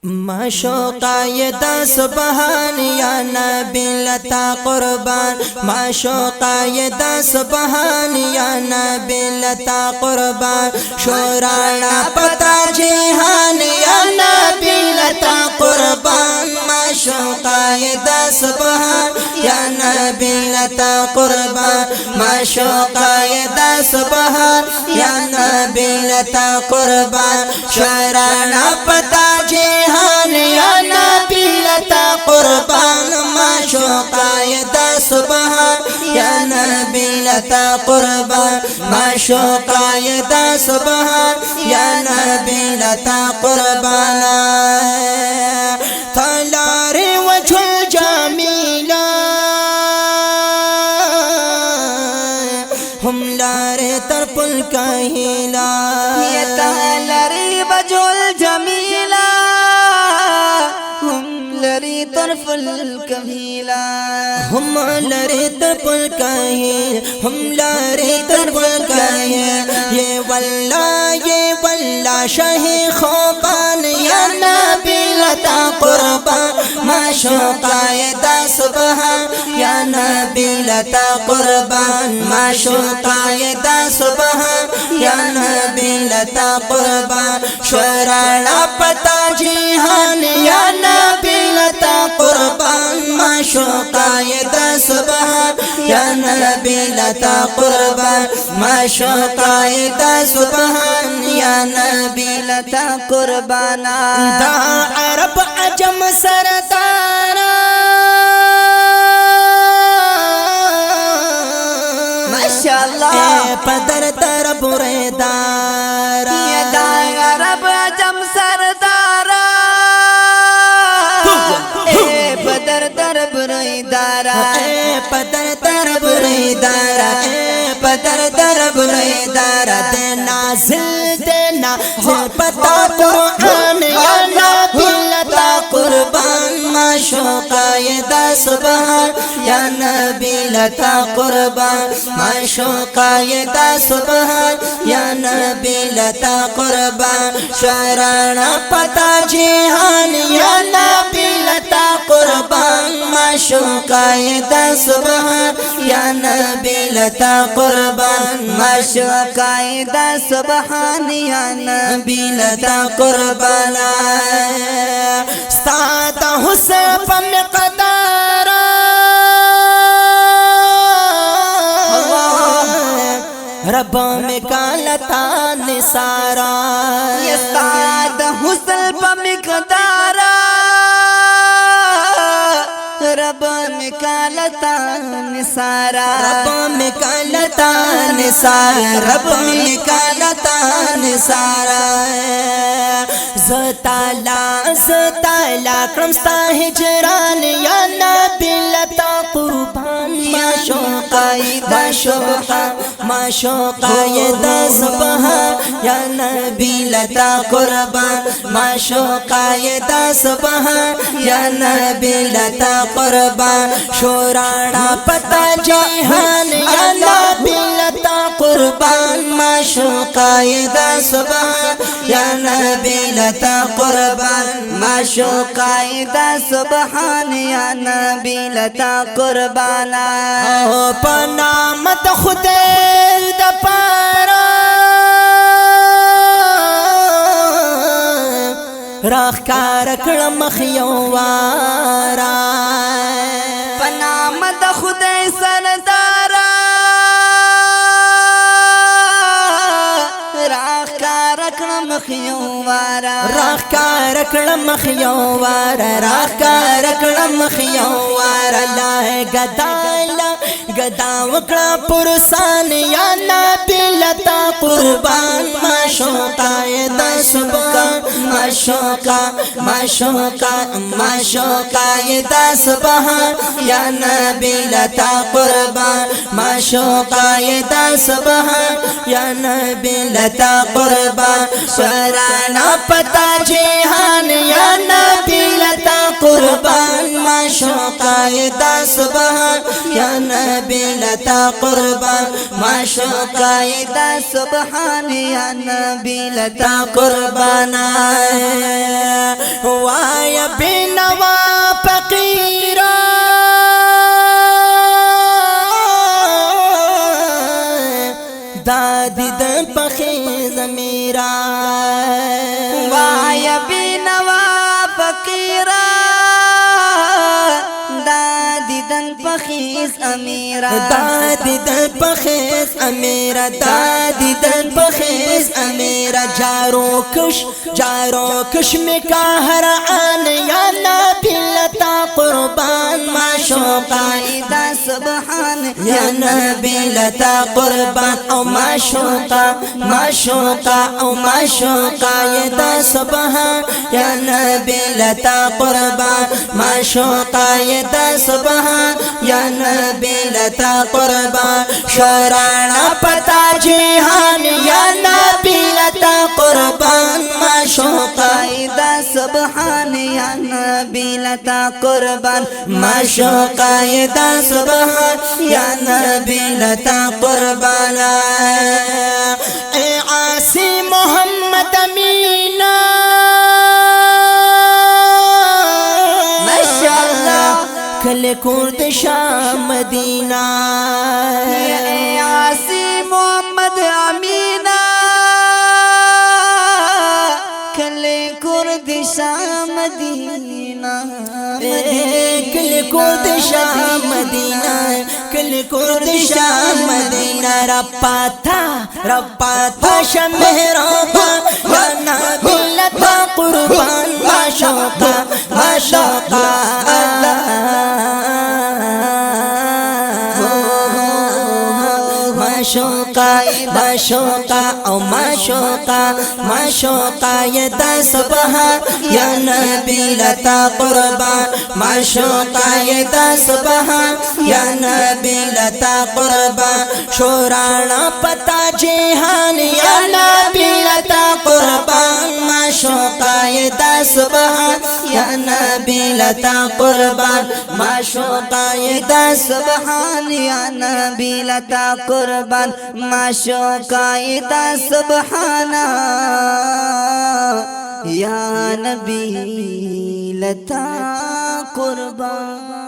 माशोका ये दा सुबहान या नबी लता कुर्बान। माशोका ये दा सुबहान या नबी लता कुर्बान। शोराना पता जिहान या नबी लता कुर्बान। माशोका ये दा सुबहान या नबी लता कुर्बान। माशोका ये दा सुबहान या नबी लता कुर्बान। शोराना पता जिहान या नबी लता कुर्बान। माशोका ये दा सुबहान या नबी लता कुर्बान। माशोका ये दा सुबहान या नबी लता कुर्बान। तलारे वजहुल जमीला हम लारे तरफुल कहीला। ये तलारे वजहुल जमीला लरी तरफुल कमीला। हम लरे तरफुल कहील हम लारे तरफुल कहील। ये वल्ला शाही खोबान या नबी लता कुर्बान। माशोका ये दा सुबहान या नबी लता कुर्बान। माशोका ये दा सुबहान या नबी लता कुर्बान। शोराना पता जिहान या नबी लता कुर्बान। माशोका ये दा सुबहान या नबी लता कुर्बान। माशोका ये दा सुबहान या नबी लता कुर्बान। दा अरब अजम सरदारा माशाअल्लाह। पदर तर बुरेदारा ये दा अरब अजम सरदारा पदर तर बुरेदारा। पदर तर बुरेदारा पदर तर बुरेदारा। देना जिल पता कुरान या नबी लता कुर्बान। माशोका ये दा सुबहान या नबी लता कुर्बान। माशोका ये दा सुबहान या नबी लता कुर्बान। शराना पता जिहान या नबी लता कुर्बान। माशोका ये दा सुबहान या नबी लता कुर्बान। माशोका ये दा सुबहान या नबी लता कुर्बान। स्तादा हुस्न पे मिक़दारा रब्बो में कालता निसारा। ये स्तादा हुस्न पे मिक़दारा रब में कालता निसारा। रब में कालता निसारा रब में कालता निसारा। ज़ताला क्रमस्ता हिजरान या नबी लता कुर्बान। माशोका ये दा सुबहान या नबी लता कुर्बान। माशोका ये दा सुबहान या नबी लता कुर्बान। शोराना पता जिहान या नबी लता कुर्बान। माशोका ये दा सुबहान या नबी लता कुर्बान। माशोका ये दा सुबहान या नबी लता कुर्बान। ओ पना मत खुदे द पारा राखकार कड़म खियोवारा। पना मत खुदे सरदारा राखकार कड़म खियोवारा। राखकार कड़म खियोवारा राखकार कड़म खियोवारा। लाए गदाला गदा वकड़ा पुरसान या नबी लता कुर्बान। माशोका ये दा सुबहान माशोका ये दा सुबहान या नबी लता कुर्बान। माशोका ये दा सुबहान या नबी लता कुर्बान। शराना पता जिहान या नबी लता कुर्बान। माशोका شوقایدا سبحان یا نبی لتا قربان ما شوقایدا سبحان یا نبی لتا قربان وایا بنوا فقیرا دادی د پخې زمیرا وایا بنوا فقیرا دادی دن پخیز امیرا دادی دن پخیز امیرا دادی دن پخیز امیرا جارو کش میں کاہر آن یا نبی لتا قربان ما شوقایدا سبحان یا نبی لتا قربان او ما شوقا او ما شوقایدا سبحان یا نبی لتا قربان ما شوقایدا سبحان یا نبی لتا قربان شورانا پتا جہان یا نبی لتا قربان ما شوقایدا سبحان یا نبی لتا قربان ما شوقایدا سبحان یا نبی لتا قربان اے عاصی محمد امینا ماشاءاللہ کل کورد شام مدینہ اے عاصی محمد امینا کل کرد شام مدینہ کل کورد شام مدینہ کل کورد شام مدینہ رپا تھا شمہرابا یا نبی لتا قربان ما شوقا شوقا او ما شوقا یدا سبحان یا نبی لتا قربان ما شوقا یدا سبحان یا نبی لتا قربان شورانا پتا جہان یا نبی لتا قربان ما شوقا یدا سبحان یا نبی لتا قربان ما شوقا یدا سبحان یا نبی لتا قربان ما شوقایدا سبحان یا نبی لتا قربان